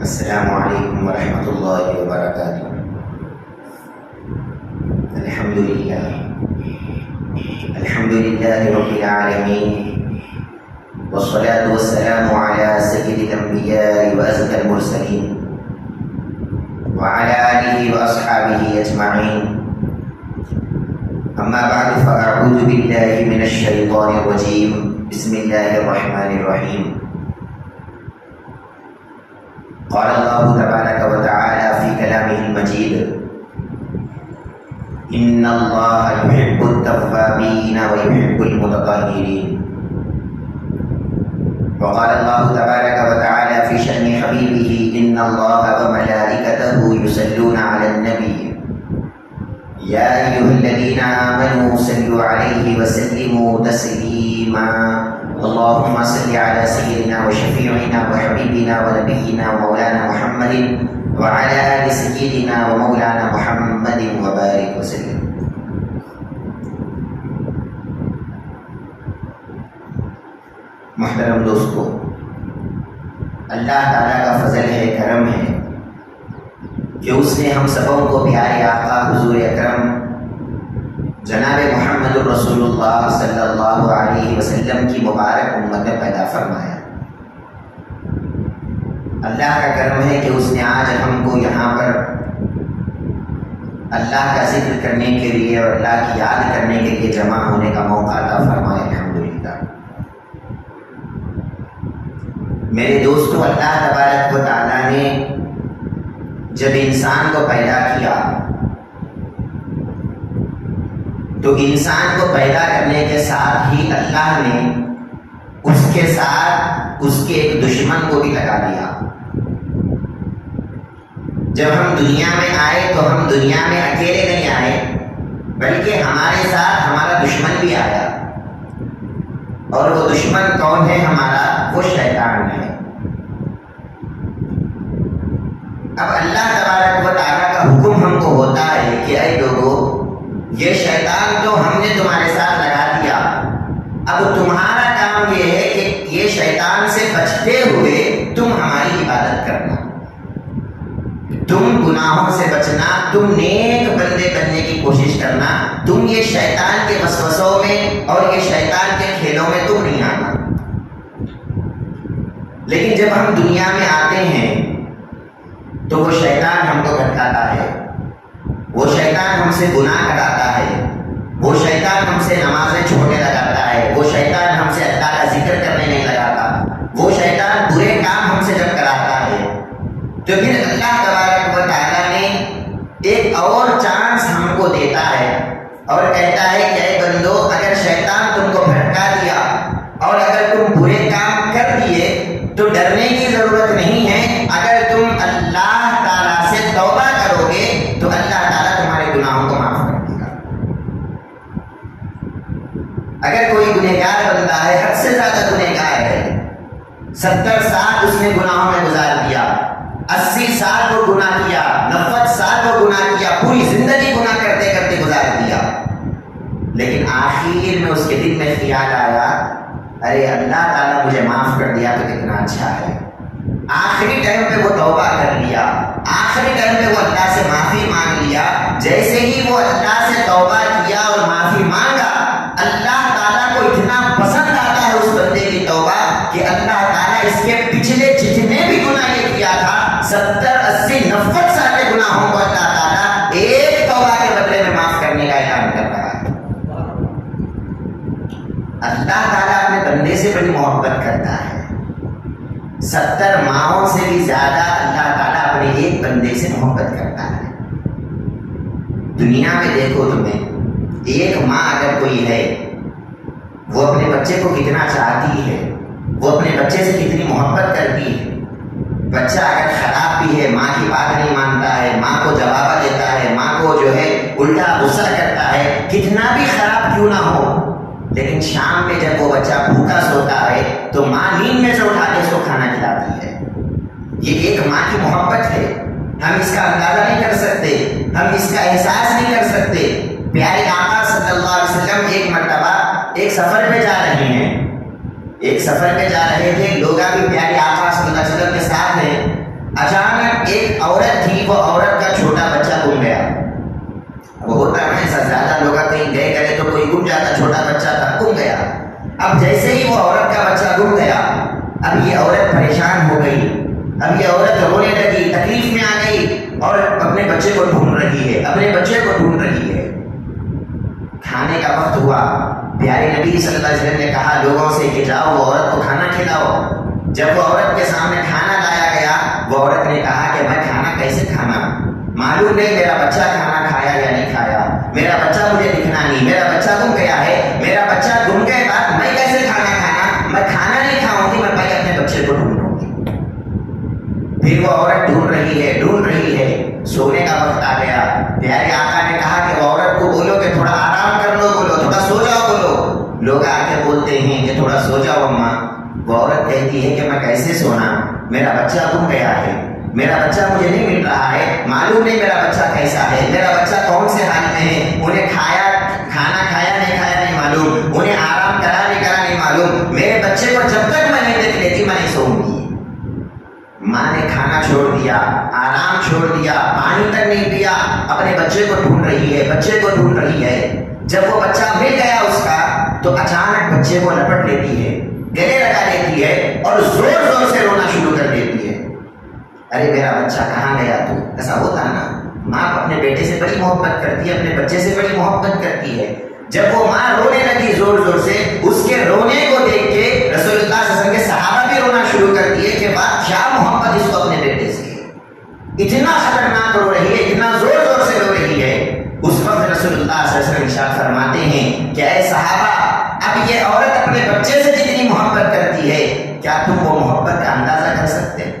السلام علیکم ورحمۃ اللہ وبرکاتہ۔ الحمد للہ رب العالمین، والصلاة والسلام على سید الانبیاء وازکی المرسلین وعلى آلہ واصحابہ اجمعین، اما بعد فاعوذ باللہ من الشیطان الرجیم، بسم اللہ الرحمن الرحیم۔ قال اللہ تبارک و تعالی فی کلامہ المجید، ان اللہ یحب التوابین ویحب المتطہرین۔ وقال اللہ تبارک و تعالی فی شأن حبیبہ، ان اللہ وملائکتہ یصلون علی النبی، یا ایھا الذین آمنوا صلوا علیہ وسلموا تسلیما۔ اللهم صل على سيدنا وشفيعنا وحبيبنا ونبينا ومولانا محمد وعلى آل سيدنا ومولانا محمد وبارك وسلم۔ محترم دوستو، اللہ تعالیٰ کا فضل ہے، کرم ہے کہ اس نے ہم سبوں کو پیارے آقا حضور اکرم جناب محمد الرسول اللہ صلی اللہ علیہ وسلم کی مبارک امت میں پیدا فرمایا۔ اللہ کا کرم ہے کہ اس نے آج ہم کو یہاں پر اللہ کا ذکر کرنے کے لیے اور اللہ کی یاد کرنے کے لیے جمع ہونے کا موقع عطا فرمایا، الحمدللہ۔ میرے دوستو، اللہ تبارک و تعالیٰ نے جب انسان کو پیدا کیا تو انسان کو پیدا کرنے کے ساتھ ہی اللہ نے اس کے ساتھ اس کے ایک دشمن کو بھی لگا دیا۔ جب ہم دنیا میں آئے تو ہم دنیا میں اکیلے نہیں آئے، بلکہ ہمارے ساتھ ہمارا دشمن بھی آیا، اور وہ دشمن کون ہے ہمارا؟ وہ شیطان ہے۔ اب اللہ تبارک و تعالیٰ کا حکم ہم کو ہوتا ہے کہ اے لوگوں، یہ شیطان تو ہم نے تمہارے ساتھ لگا دیا، اب تمہارا کام یہ ہے کہ یہ شیطان سے بچتے ہوئے تم ہماری عبادت کرنا، تم گناہوں سے بچنا، تم نیک بندے بننے کی کوشش کرنا، تم یہ شیطان کے وسوسوں میں اور یہ شیطان کے کھیلوں میں تم نہیں آنا۔ لیکن جب ہم دنیا میں آتے ہیں تو وہ شیطان ہم کو بھٹکاتا ہے، وہ شیطان ہم سے گناہ کراتا ہے، وہ شیطان ہم سے نمازیں چھوڑنے لگاتا ہے، وہ شیطان ہم سے اللہ کا ذکر کرنے نہیں لگاتا، وہ شیطان برے کام ہم سے جب کراتا ہے تو پھر اللہ تبارک و تعالیٰ نے ایک اور چانس ہم کو دیتا ہے اور کہتا ہے کہ اے بندو، اگر شیطان تم کو بھٹکا دیا اور اگر تم برے کام کر دیے تو ڈرنے کی ضرورت نہیں ہے، اگر تم اللہ تعالیٰ سے توبہ کرو گے تو اللہ تعالیٰ تمہارے گناہوں کو معاف کر دے گا۔ اگر کوئی گنہگار بندہ ہے، حد سے زیادہ گنہگار ہے، 70 سال اس نے گناہوں میں گزار دیا، 80 سال وہ گناہ کیا، 90 سال وہ گناہ کیا، پوری زندگی گناہ کرتے کرتے گزار دیا، لیکن آخر میں اس کے دل میں خیال آیا، ارے اللہ تعالیٰ مجھے معاف کر دیا تو کتنا اچھا ہے۔ آخری ٹائم پہ وہ توبہ کر لیا، آخری ٹائم پہ وہ اللہ سے معافی مانگ لیا۔ جیسے ہی وہ اللہ سے توبہ کیا اور معافی مانگا، اللہ تعالیٰ کو اتنا پسند آتا ہے اس بندے کی توبہ کہ اللہ تعالیٰ اس کے پچھلے جتنے بھی گناہ یہ کیا تھا، 70 80 90 سال کے گناہوں کو اللہ تعالیٰ ایک توبہ کے بدلے میں معاف کرنے کا اعلان کر رہا ہے۔ اللہ تعالیٰ اپنے بندے سے بڑی محبت کرتا ہے، 70 ماؤں سے بھی زیادہ اللہ تعالیٰ اپنے ایک بندے سے محبت کرتا ہے۔ دنیا میں دیکھو تمہیں، ایک ماں اگر کوئی ہے وہ اپنے بچے کو کتنا چاہتی ہے، وہ اپنے بچے سے کتنی محبت کرتی ہے۔ بچہ اگر خراب بھی ہے، ماں کی بات نہیں مانتا ہے، ماں کو جواب دیتا ہے، ماں کو جو ہے الٹا غصہ کرتا ہے، کتنا بھی خراب کیوں نہ ہو، لیکن شام میں جب وہ بچہ بھوکا سوتا ہے تو ماں نیند میں سے اٹھا کے اس کو کھانا کھلاتی ہے۔ یہ ایک ماں کی محبت ہے، ہم اس کا اندازہ نہیں کر سکتے، ہم اس کا احساس نہیں کر سکتے۔ پیارے آقا صلی اللہ علیہ وسلم ایک مرتبہ ایک سفر پہ جا رہے ہیں، ایک سفر پہ جا رہے تھے، لوگ بھی پیارے آقا صلی اللہ علیہ وسلم کے ساتھ ہیں۔ اچانک ایک عورت تھی، وہ عورت کا چھوٹا بچہ گم گیا. وہ ہوتا ہے ایسا، زیادہ لوگ کہیں گئے کرے تو کوئی گم جاتا، چھوٹا بچہ تھا گم گیا. اب جیسے ہی وہ عورت کا بچہ گم گیا، اب یہ عورت پریشان ہو گئی، اب یہ عورت رونے لگی، تکلیف میں آ گئی اور اپنے بچے کو ڈھونڈ رہی ہے، اپنے بچے کو ڈھونڈ رہی ہے. کھانے کا وقت ہوا، پیارے نبی صلی اللہ علیہ وسلم نے کہا لوگوں سے کہ جاؤ وہ عورت کو کھانا کھلاؤ. جب وہ عورت کے سامنے کھانا لایا گیا، وہ عورت نے کہا کہ میں کھانا کیسے کھانا، معلوم نہیں میرا بچہ کھانا کھایا یا نہیں کھایا، میرا بچہ مجھے دکھنا نہیں، میرا بچہ گم گیا ہے، میرا بچہ گم گئے بعد میں کیسے کھانا کھانا، میں کھانا نہیں کھاؤں گی، میں پہلے اپنے بچے کو ڈھونڈوں گی. پھر وہ عورت ڈھونڈ رہی ہے، سونے کا وقت آ گیا. پیارے آقا نے کہا کہ وہ عورت کو بولو کہ تھوڑا آرام کر لو، بولو تھوڑا سو جاؤ، بولو. لوگ آ کے بولتے ہیں کہ تھوڑا سو جاؤ اماں. وہ عورت کہتی ہے کہ میں کیسے سونا، میرا بچہ گم گیا ہے، میرا بچہ مجھے نہیں مل رہا ہے، معلوم نہیں میرا بچہ کیسا ہے، میرا بچہ کون سے حال میں ہے، انہیں کھانا کھایا نہیں معلوم، انہیں آرام کرا نہیں معلوم، میرے بچے کو جب تک میں نہیں دیکھ لیتی میں نہیں سوؤں گی. ماں نے کھانا چھوڑ دیا، آرام چھوڑ دیا، پانی تک نہیں پیا، اپنے بچے کو ڈھونڈ رہی ہے. جب وہ بچہ مل گیا اس کا تو اچانک بچے کو لپٹ لیتی ہے، گلے لگا لیتی ہے اور زور سے رونا شروع کر دیتی ہے. ارے میرا بچہ کہاں گیا تو. ایسا ہوتا نا، ماں اپنے بیٹے سے بڑی محبت کرتی ہے، اپنے بچے سے بڑی محبت کرتی ہے. جب وہ ماں رونے لگی زور سے، اس کے رونے کو دیکھ کے رسول اللہ صلی اللہ علیہ وسلم کے صحابہ بھی رونا شروع کر دیے کہ بات کیا محبت اس کو اپنے بیٹے سے، اتنا خطرناک رو رہی ہے، اتنا زور سے رو رہی ہے. اس وقت رسول اللہ صلی اللہ علیہ وسلم ارشاد فرماتے ہیں کہ اے صحابہ، اب یہ عورت اپنے بچے سے جتنی محبت کرتی ہے، کیا تم وہ محبت کا اندازہ کر سکتے؟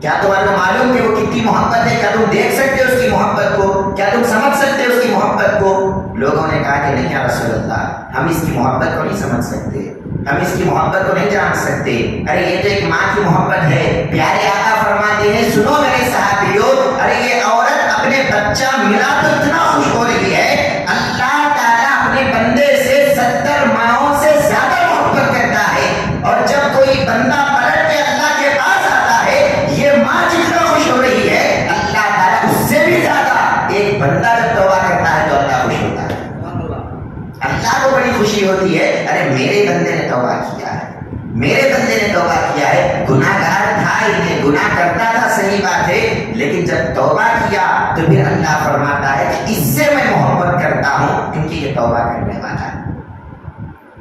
کیا تمہارے کو معلوم کہ وہ کتنی محبت ہے؟ کیا تم دیکھ سکتے ہو اس کی محبت کو؟ کیا تم سمجھ سکتے ہو اس کی محبت کو؟ لوگوں نے کہا کہ نہیں یا رسول اللہ، ہم اس کی محبت کو نہیں سمجھ سکتے، ہم اس کی محبت کو نہیں جان سکتے. ارے یہ تو ایک ماں کی محبت ہے. پیارے آقا فرماتے ہیں سنو میرے صحابیوں، ارے یہ عورت اپنے بچہ ملا تو اتنا خوش ہو رہی ہے، اللہ تعالیٰ اپنے بندے سے 70 ماؤں سے زیادہ محبت کرتا ہے. اور جب کوئی بندہ پلٹ کے اللہ کے پاس آتا ہے، یہ ماں جتنا خوش ہو رہی ہے، اللہ تعالیٰ اس سے بھی زیادہ. ایک بندہ جب توبہ کرتا ہے تو اللہ خوش ہوتا ہے، اللہ کو بڑی خوشی ہوتی ہے. ارے میرے بندے نے توبہ کیا ہے، میرے بندے نے توبہ کیا ہے. گناہ گار تھا، یہ گناہ کرتا تھا، صحیح بات ہے، لیکن جب توبہ کیا تو پھر اللہ فرماتا ہے کہ اس سے میں محبت کرتا ہوں کیونکہ یہ توبہ کرنے والا ہے.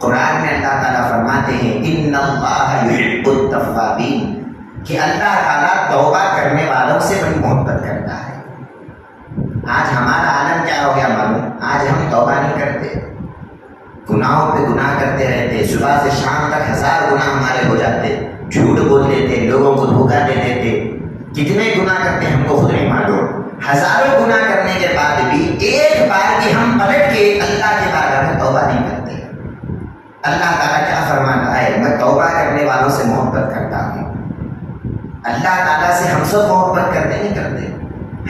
قرآن میں اللہ تعالیٰ فرماتے ہیں ان اللہ یحب التوابین، کہ اللہ تعالیٰ توبہ کرنے والوں سے بڑی محبت کرتا ہے. آج ہمارا عالم کیا ہو گیا معلوم؟ آج ہم توبہ نہیں کرتے، گناہوں پہ گناہ کرتے رہتے، صبح سے شام تک 1000 گناہ ہمارے ہو جاتے، جھوٹ بول دیتے، لوگوں کو دھوکہ دے دیتے، کتنے گناہ کرتے ہم کو خود نہیں معلوم. ہزاروں گناہ کرنے کے بعد بھی ایک بار بھی ہم پلٹ کے اللہ کے بارگاہ میں توبہ نہیں کرتے. اللہ تعالیٰ کیا فرماتا ہے؟ میں توبہ کرنے والوں سے محبت کرتا ہوں. اللہ تعالیٰ سے ہم سب محبت کرتے نہیں کرتے؟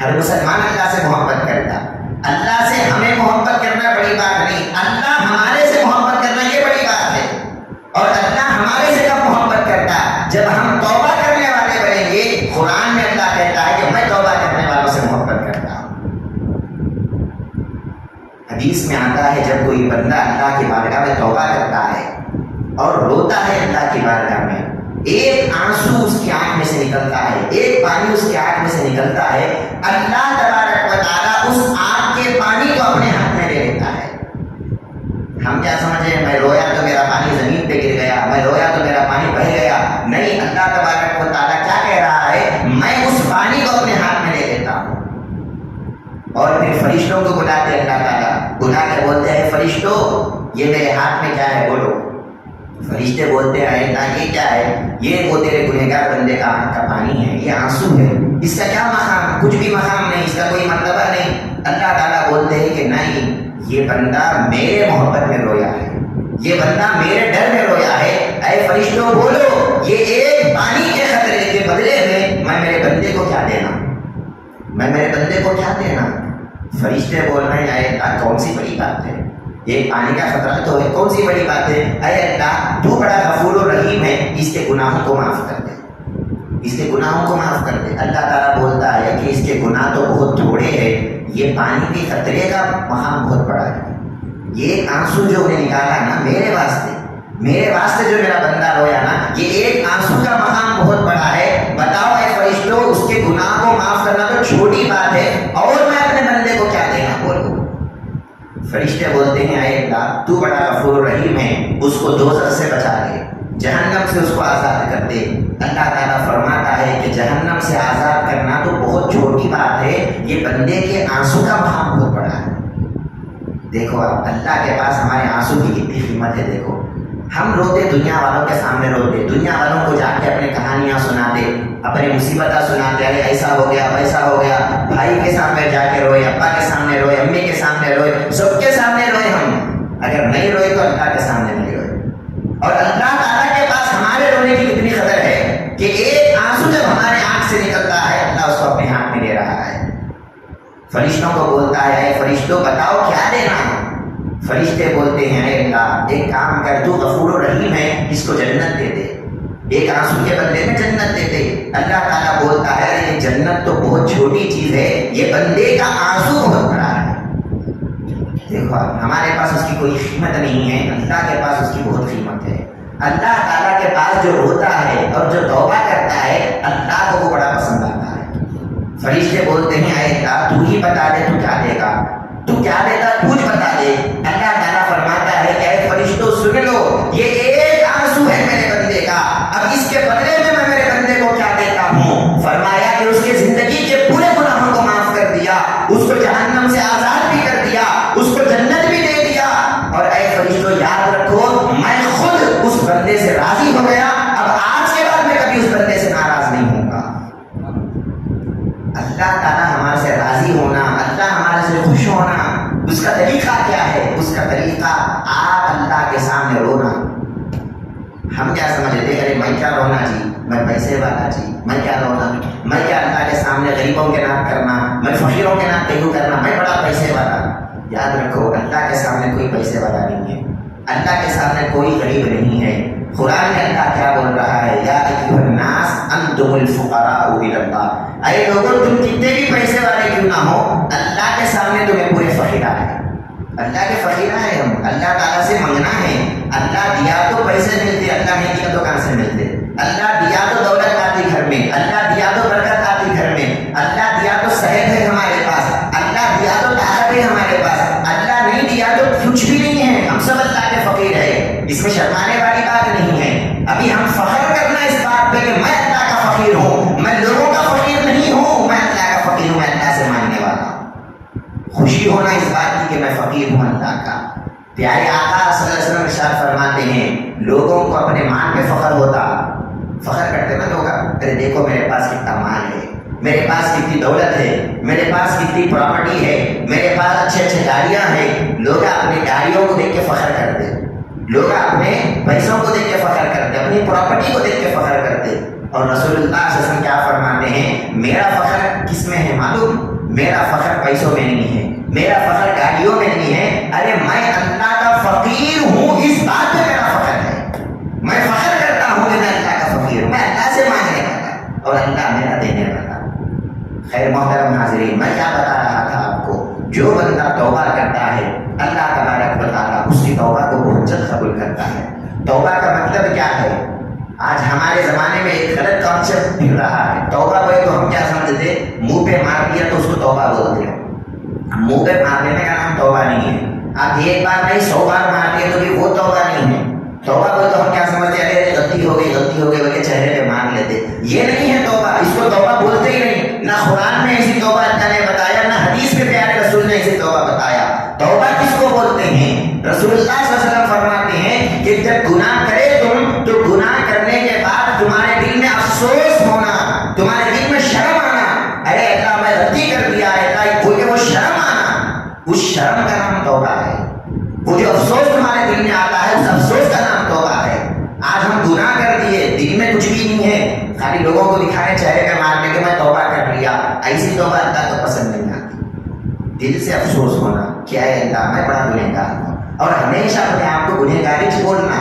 ہر مسلمان اللہ سے محبت کرتا. اللہ سے ہمیں محبت کرنا بڑی بات نہیں، اللہ ہمارے سے محبت کرنا یہ بڑی بات ہے. اور اللہ ہمارے سے کب محبت کرتا؟ جب ہم توبہ کرنے والے بنیں گے. قرآن میں اللہ کہتا ہے کہ میں توبہ کرنے والوں سے محبت کرتا ہوں. حدیث میں آتا ہے جب کوئی بندہ اللہ کی بارگاہ میں توبہ کرتا ہے اور روتا ہے اللہ کی بارگاہ میں، ایک آنسو اس کی آنکھ میں سے نکلتا ہے، ایک پانی اس کی آنکھ میں سے نکلتا ہے، اللہ تبارک و تعالیٰ اس آنکھ کے پانی کو اپنے ہاتھ میں لے لیتا ہے. ہم کیا سمجھے؟ میں رویا تو میرا پانی زمین پہ گر گیا، میں رویا تو میرا پانی بہہ گیا. نہیں، اللہ تبارک و تعالیٰ کیا کہہ رہا ہے؟ میں اس پانی کو اپنے ہاتھ میں لے لیتا ہوں. اور پھر فرشتوں کو بلاتے اللہ تعالیٰ، بلا کر بولتے ہیں فرشتوں یہ میرے ہاتھ میں کیا ہے بولو. فرشتے بولتے ہیں اللہ یہ کیا ہے؟ یہ وہ تیرے گنہگار بندے کا آنکھ کا پانی ہے، یہ آنسو ہے، اس کا کیا مقام؟ کچھ بھی مقام نہیں، اس کا کوئی مرتبہ نہیں. اللہ تعالیٰ بولتے ہیں کہ نہیں، یہ بندہ میرے محبت میں رویا ہے، یہ بندہ میرے ڈر میں رویا ہے. اے فرشتوں بولو یہ ایک پانی کے خطرے کے بدلے میں میرے بندے کو کیا دینا، میں میرے بندے کو کیا دینا. فرشتے بول رہے ہیں اے اللہ کون سی بڑی بات ہے، ایک پانی کا خطرہ تو ہے، کون سی بڑی بات ہے. اے اللہ تو بڑا غفور و رحیم ہے، اس کے گناہوں کو معاف کر دے، اس کے گناہوں کو معاف کر دے. اللہ تعالیٰ بولتا ہے کہ اس کے گناہ تو بہت تھوڑے ہیں, یہ پانی کے قطرے کا مقام بہت بڑا ہے. یہ ایک آنسو جو انہیں نکالا نا میرے واسطے جو میرا بندہ رویا نا, یہ ایک آنسو کا مقام بہت بڑا ہے. بتاؤ اے فرشتوں, اس کے گناہ کو معاف کرنا تو چھوٹی بات ہے, اور میں اپنے بندے کو کیا دینا. بولو. فرشتے بولتے ہیں اے اللہ تو بڑا غفور رحیم ہے, اس کو دوزخ سے بچا لے, جہنم سے اس کو آزاد کر دے. اللہ تعالیٰ فرماتا ہے کہ جہنم سے آزاد کرنا تو بہت چھوٹی بات ہے, یہ بندے کے آنسو کا مقام بہت بڑا ہے. دیکھو آپ اللہ کے پاس ہمارے آنسو کی کتنی قیمت ہے. دیکھو ہم روتے دنیا والوں کے سامنے روتے, دنیا والوں کو جا کے اپنے کہانیاں سناتے, اپنی مصیبتیں سناتے, ارے ایسا ہو گیا ویسا ہو گیا. بھائی کے سامنے جا کے روئے, ابا کے سامنے روئے, امی کے سامنے روئے, سب کے سامنے روئے ہم. اگر نہیں روئے تو اللہ کے سامنے نہیں روئے. اور اللہ تعالیٰ کے پاس ہمارے رونے کی کتنی قدر ہے کہ ایک آنسو جب ہمارے آنکھ سے نکلتا ہے اللہ اس کو اپنے ہاتھ میں لے رہا ہے. فرشتوں کو بولتا ہے اے فرشتوں بتاؤ کیا دینا ہے. فرشتے بولتے ہیں اے اللہ ایک کام کر, تو غفور و رحیم ہے, اس کو جنت دے دے, ایک آنسو کے بدلے میں جنت دے دے. اللہ تعالیٰ بولتا ہے یہ جنت تو بہت چھوٹی چیز ہے, یہ بندے کا آنسو بہت بڑا ہے. دیکھو ہمارے پاس اس کی کوئی قیمت نہیں ہے, اللہ کے پاس اس کی بہت قیمت ہے. اللہ تعالیٰ کے پاس جو روتا ہے اور جو توبہ کرتا ہے اللہ کو وہ بڑا پسند آتا ہے. فرشتے بولتے ہیں اے اللہ تو ہی بتا دے تو کیا دے گا, تو کیا دیتا کچھ بتا دے. اللہ تعالیٰ فرماتا ہے کہ اے فرشتوں سن لو, یہ ایک آنسو ہے میرے بندے کا, اب اس کے بدلے میں میرے بندے کو کیا دیتا ہوں. فرمایا کہ اس کے زندگی کے پورے گناہوں کو معاف کر دیا, اس کو جہنم سے آزاد بھی کر دیا, اس کو جنت بھی دے دیا. اور اے فرشتوں یاد رکھو میں خود اس بندے سے راضی ہو گیا, اب آج کے بعد میں کبھی اس بندے سے ناراض نہیں ہوں گا. اللہ تعالیٰ ہمارے سے راضی ہونا, اللہ ہمارے سے خوش ہونا, اس کا طریقہ کیا ہے. اس کا طریقہ آپ اللہ کے سامنے رونا. ہم کیا سمجھتے ارے میں کیا رونا جی, میں پیسے والا جی, میں کیا رونا, میں کیا اللہ کے سامنے غریبوں کے نام کرنا, میں فقیروں کے نام کیوں کرنا, میں بڑا پیسے والا. یاد رکھو اللہ کے سامنے کوئی پیسے والا نہیں ہے, اللہ کے سامنے کوئی غریب نہیں ہے. قرآن میں اللہ کیا بول رہا ہے, یا ایھا الناس انتم الفقراء الی اللہ. اے لوگوں تم کتنے بھی پیسے والے کیوں نہ ہو, اللہ کے سامنے تمہیں پورے فقیرہ ہیں. اللہ کے فقیرہ ہیں ہم, اللہ تعالیٰ سے منگنا ہے. اللہ دیا تو پیسے ملتے, اللہ نہیں دیا تو کہاں سے ملتے. اللہ دیا تو دولت آتی گھر میں, اللہ دیا تو برکت آتی گھر میں, اللہ دیا تو صحت ہے ہمارے پاس, اللہ دیا تو طاقت ہے ہمارے پاس, اللہ نہیں دیا تو کچھ بھی نہیں ہے. ہم سب اللہ کے فقیر ہیں, اس میں شرمانے والی بات نہیں ہے. ابھی ہم فخر کرنا اس بات پہ کہ میں اللہ کا فقیر ہوں, میں لوگوں کا فقیر نہیں ہوں, میں اللہ کا فقیر ہوں, میں اللہ سے مانگنے والا ہوں. خوشی ہونا اس بات کی کہ میں فقیر ہوں اللہ کا. پیارے آقا صلی اللہ علیہ وسلم ارشاد فرماتے ہیں لوگوں کو اپنے مال پہ فخر ہوتا, فخر کرتے نا لوگ, ارے دیکھو میرے پاس کتنا مال ہے, میرے پاس کتنی دولت ہے, میرے پاس کتنی پراپرٹی ہے, میرے پاس اچھے اچھے گاڑیاں ہیں. لوگ اپنی گاڑیوں کو دیکھ کے فخر کرتے, لوگ اپنے پیسوں کو دیکھ کے فخر کرتے, اپنی پراپرٹی کو دیکھ کے فخر کرتے. اور رسول اللہ صلی اللہ علیہ وسلم کیا فرماتے ہیں, میرا فخر کس میں ہے معلوم, میرا فخر پیسوں میں نہیں ہے, میرا فخر گاڑیوں میں نہیں ہے, ارے میں اللہ کا فقیر ہوں اس بات پہ میرا فخر ہے. میں فخر کرتا ہوں کہ میں اللہ کا فقیر ہوں, میں اللہ سے مانگنے والا اور اللہ میرا دینے والا. خیر محترم حاضرین, میں کیا بتا رہا تھا آپ کو, جو بندہ توبہ کرتا ہے اللہ تبارک و تعالیٰ اس کی توبہ کو بہت جلد قبول کرتا ہے. توبہ کا مطلب کیا ہے, آج ہمارے زمانے میں ایک غلط کانسیپٹ مل رہا ہے. توبہ کو تو ہم کیا سمجھتے, منہ پہ مار دیا تو اس کو توبہ بولتے ہیں. منہ پہ مار دینے کا نام توبہ نہیں ہے. آپ ایک بار نہیں 100 بار مار دیے تو بھی وہ توبہ نہیں ہے. توبہ کو تو ہم کیا سمجھتے ہیں, ارے غلطی ہو گئی بلکہ چہرے پہ مار لیتے. یہ نہیں ہے توبہ, اس کو توبہ بولتے ہی نہیں. نہ قرآن میں ایسی توبہ اللہ نے بتایا, نہ حدیث میں پیارے رسول نے ایسی توبہ بتایا. توبہ کس کو بولتے ہیں, رسول اللہ صلی اللہ علیہ وسلم فرماتے ہیں کہ جب گناہ کرے تم تو گناہ کرنے کے بعد تمہارے دل میں افسوس ہونا, تمہارے دل میں شرم آنا, ارے اللہ میں غلطی کر دیا ہے, وہ شرم آنا, اس شرم کا نام توبہ ہے. وہ جو افسوس تمہارے دل میں آتا ہے اس افسوس کا نام توبہ ہے. آج ہم گناہ کر دیے, دل میں کچھ بھی نہیں ہے, خالی لوگوں کو دکھانے چہرے پہ مارنے کے میں توبہ کر لیا, ایسی توبہ اللہ کو پسند نہیں آتی. دل سے افسوس ہونا, کیا ہے اللہ میں بڑا گنہگار ہوں, اور ہمیشہ اپنے آپ کو گنہگاری چھوڑنا,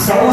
100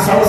100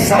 100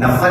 90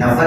90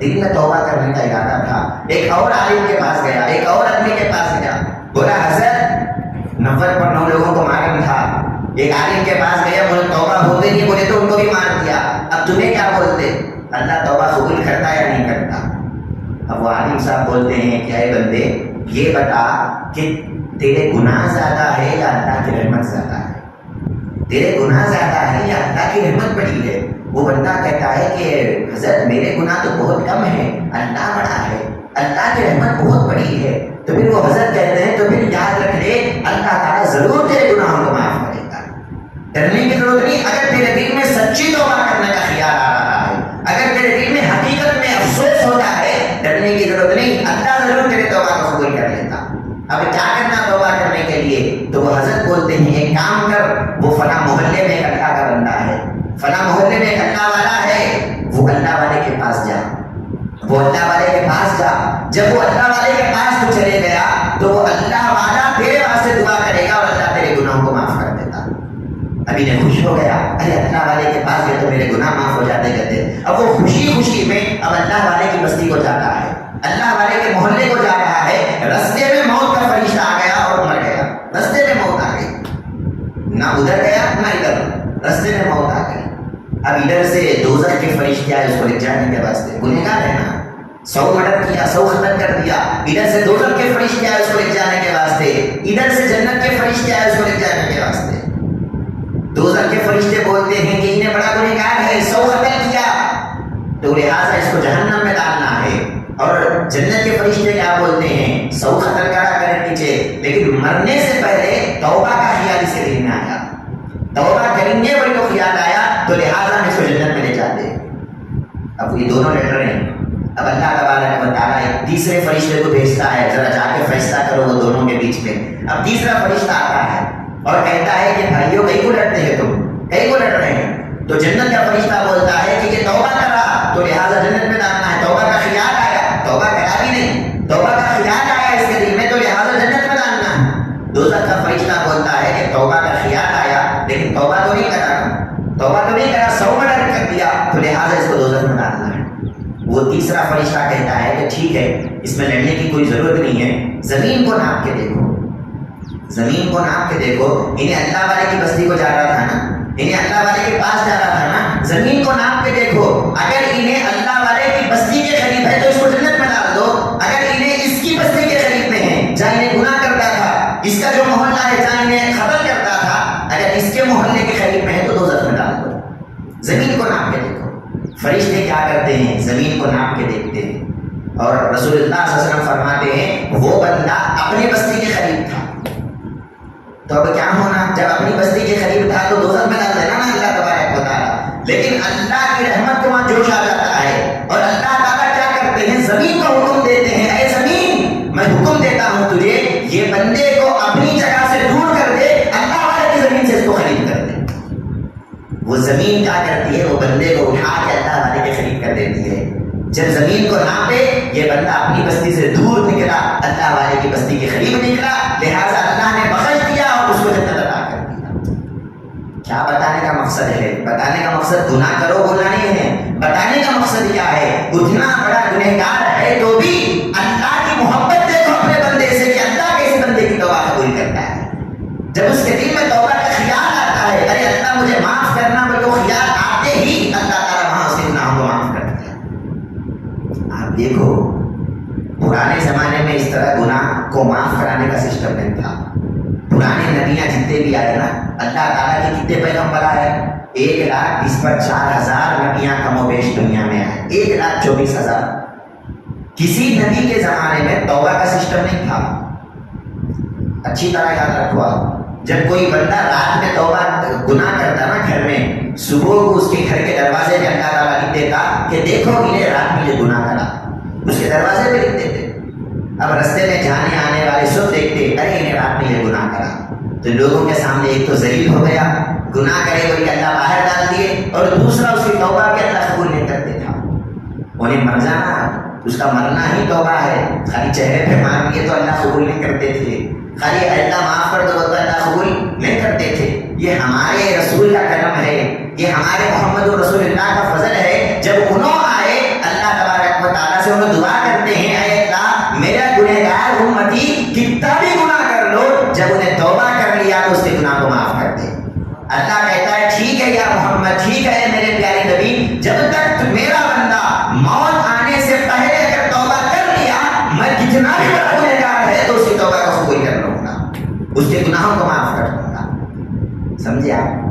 دل میں توبہ کرنے کا ارادہ تھا. ایک اور عالم کے پاس گیا, ایک اور آدمی کے پاس گیا, بولا حضرت 9 لوگوں کو معلوم تھا. ایک عالم کے پاس گیا, بولے توبہ ہو گئی نہیں, بولے تو ان کو بھی مار دیا, اب تمہیں کیا بولتے, اللہ توبہ قبول کرتا یا نہیں کرتا؟ اب وہ عالم صاحب بولتے ہیں کہ اے بندے یہ بتا کہ تیرے گناہ زیادہ ہے یا اللہ کی رحمت زیادہ ہے؟ تیرے گناہ زیادہ ہے یا اللہ کی رحمت بڑی ہے؟ وہ بندہ کہتا ہے کہ حضرت میرے گناہ تو بہت کم ہے, اللہ بڑا ہے, اللہ کی رحمت بہت بڑی ہے. تو پھر وہ حضرت کہتے ہیں تو پھر یاد رکھ لے اللہ تعالیٰ ضرور تیرے گناہوں کو معاف کرے گا, ڈرنے کی ضرورت نہیں. اگر تیرے دل میں سچی توبہ کرنے کا خیال آ رہا ہے, اگر تیرے دل میں حقیقت میں افسوس ہوتا ہے, ڈرنے کی ضرورت نہیں, اللہ ضرور تیرے توبہ کو قبول کر لیتا. اب کیا کرنا توبہ کرنے کے لیے؟ تو وہ حضرت بولتے ہیں ایک کام کر, وہ فلاں محلے میں ایک اللہ کا بندہ ہے, فلاں محلے میں ایک اللہ والا ہے, وہ اللہ والے کے پاس جا, وہ اللہ والے کے پاس جا. جب وہ اللہ والے کے پاس تو چلے گیا تو وہ اللہ والا تیرے واسطے دعا کرے گا اور اللہ تیرے گناہوں کو معاف کر دیتا. ابھی نے خوش ہو گیا, ارے اللہ والے کے پاس گئے تو میرے گناہ معاف ہو جاتے کہتے. اب وہ خوشی خوشی میں اب اللہ والے کی بستی کو جاتا ہے, اللہ والے کے محلے کو جا رہا ہے. رستے میں موت کا فرشتہ آ گیا اور مر گیا. رستے میں موت آ گئی, نہ ادھر گیا نہ ادھر, رستے میں موت آ گئی. اب ادھر سے دوزخ کے فرشتے آئے اس کو لے جانے کے واسطے, گنہگار ہے نا, 100 مرڈر کیا, 100 قتل کر دیا. ادھر سے دوزخ کے فرشتے آئے اس کو لے جانے کے واسطے, ادھر سے جنت کے فرشتے آئے اس کو لے جانے کے واسطے. دوزخ کے فرشتے بولتے ہیں کہ انہیں بڑا گنہگار ہے, 100 قتل کیا, تو لہٰذا اس کو جہنم میں ڈالنا ہے. اور جنت کے فرشتے کیا بولتے ہیں, 100 قتل کرا کرے پیچھے, لیکن مرنے سے پہلے توبہ کا خیال اس کے دل میں آیا, توبہ کریں گے وہی تو خیال آیا, تو لہٰذا اس کو جنت میں لے جاتے. اب یہ دونوں لڑ رہے ہیں. اب اللہ تبارک و تعالیٰ ایک تیسرے فرشتے کو بھیجتا ہے, ذرا جا کے فیصلہ کرو وہ دونوں کے بیچ میں. اب تیسرا فرشتہ آتا ہے اور کہتا ہے کہ بھائیو کہیں کو لڑتے ہیں تم, کہیں کو لڑ رہے ہیں؟ تو جنت کا فرشتہ بولتا ہے کہ یہ توبہ کرا تو لہٰذا جنت میں ڈالنا ہے. توبہ کا خیال آیا, توبہ کرا بھی نہیں, توبہ کا خیال آیا اس کے دل میں تو لہٰذا جنت میں ڈالنا ہے. دوزخ کا فرشتہ بولتا ہے کہ توبہ کا خیال آیا لیکن توبہ تو نہیں کرا, توبہ تو نہیں کرا, 100 مرڈر کر دیا, تو لہٰذا اس کو دوزخ میں ڈالنا ہے. وہ تیسرا فرشتہ کہتا ہے کہ ٹھیک ہے اس میں لڑنے کی کوئی ضرورت نہیں ہے, زمین کو ناپ کے دیکھو, زمین کو ناپ کے دیکھو. انہیں اللہ والے کی بستی کو جا رہا تھا نا, انہیں اللہ والے کے پاس جا رہا تھا نا, زمین کو ناپ کے دیکھو. اگر انہیں اللہ والے کی بستی کے قریب ہے تو اس کو جنت میں ڈال دو. اگر انہیں اس کی بستی کے قریب میں ہے جہاں انہیں گناہ کرتا تھا, اس کا جو محلہ ہے جہاں انہیں خبر کرتا تھا, اگر اس کے محلے کے قریب میں ہے تو دوزخ میں ڈال دو. زمین کو ناپ کے دیکھو. فرشتے کیا کرتے ہیں, زمین کو ناپ کے دیکھتے ہیں. اور رسول اللہ صلی اللہ علیہ وسلم فرماتے ہیں وہ بندہ اپنی بستی کے قریب تھا, تو اب کیا ہونا, جب اپنی بستی کے قریب تھا تو دوزخ میں ڈال دینا نا اللہ تبارک و تعالیٰ. لیکن اللہ کی رحمت کو وہاں جوش آ جاتا ہے اور اللہ تعالیٰ کیا کرتے ہیں, زمین کو حکم دیتے ہیں, اے زمین میں حکم دیتا ہوں تجھے یہ بندے کو اپنی جگہ سے دور کر دے, اللہ والے کی زمین سے اس کو قریب کر دے. وہ زمین کیا کرتی ہے, وہ بندے کو اٹھا کے اللہ والے کے قریب کر دیتی ہے. جب زمین کو ناپے یہ بندہ اپنی بستی سے دور نکلا, اللہ والے کی بستی کے قریب نکلا, لہٰذا اللہ نے بخش دیا اور اس کو جنت عطا کر دیا. کیا بتانے کا مقصد ہے؟ بتانے کا مقصد گناہ کرو بولنا نہیں ہے, بتانے کا مقصد کیا ہے, اتنا بڑا گنہگار ہے تو بھی اللہ کی محبت دیکھو اپنے بندے سے کہ اللہ کیسے بندے کی توبہ قبول کرتا ہے. جب اس کے دل میں توبہ کا خیال آتا ہے, ارے اللہ مجھے معاف کرنا, وہ خیال آتے ہی اللہ تعالیٰ وہاں اس کے گناہوں کو معاف کرتا ہے. آپ دیکھو پرانے زمانے میں اس طرح گناہ کو معاف کرانے کا سسٹم نہیں تھا. پرانے نبیاں جتنے بھی آئے نا, اللہ تعالیٰ کے کتنے پیغمبر آئے, 1,20,000 پر 4,000 نبیاں کم و بیش دنیا میں آئے, 1,24,000. کسی نبی کے زمانے میں توبہ کا سسٹم نہیں تھا. اچھی طرح یاد رکھو آپ, جب کوئی بندہ رات میں توبہ گناہ کرتا نا گھر میں, صبح کو اس کے گھر کے دروازے پہ اللہ تعالیٰ لکھ دیتا کہ دیکھو انہیں رات میں یہ گناہ کرا, اس کے دروازے پہ لکھ دیتے. اب رستے میں جانے آنے والے سب دیکھتے ارے انہیں رات میں یہ گناہ کرا, تو لوگوں کے سامنے ایک تو ذلیل ہو گیا, گناہ کرے وہی اللہ باہر ڈال دیے, اور دوسرا اس کی توبہ بھی اللہ قبول نہیں کرتے تھا. انہیں مر جانا, اس کا مرنا ہی توبہ ہے. خالی چہرے پہ مار دیے تو اللہ قبول نہیں کرتے تھے, خالی اللہ معاف کر دو تو اللہ قبول نہیں کرتے تھے. یہ ہمارے رسول کا کرم ہے, یہ ہمارے محمد رسول اللہ کا فضل ہے. جب انہوں آئے اللہ تبارک و وہ دعا کرتے ہیں اے اللہ میرا گنہگار امتی کتنا بھی گناہ کر لو، جب انہیں توبہ کر لیا تو اس کے گناہ کو معاف کر دے۔ اللہ کہتا ہے ٹھیک ہے یا محمد، ٹھیک ہے میرے پیارے نبی، جب تک میرا بندہ موت آنے سے پہلے اگر توبہ کر لیا، میں کتنا بھی بڑا گنہگار ہے تو اس کی توبہ کو قبول کر لوں گا، اس کے گناہوں کو معاف کر دوں گا۔ سمجھے آپ؟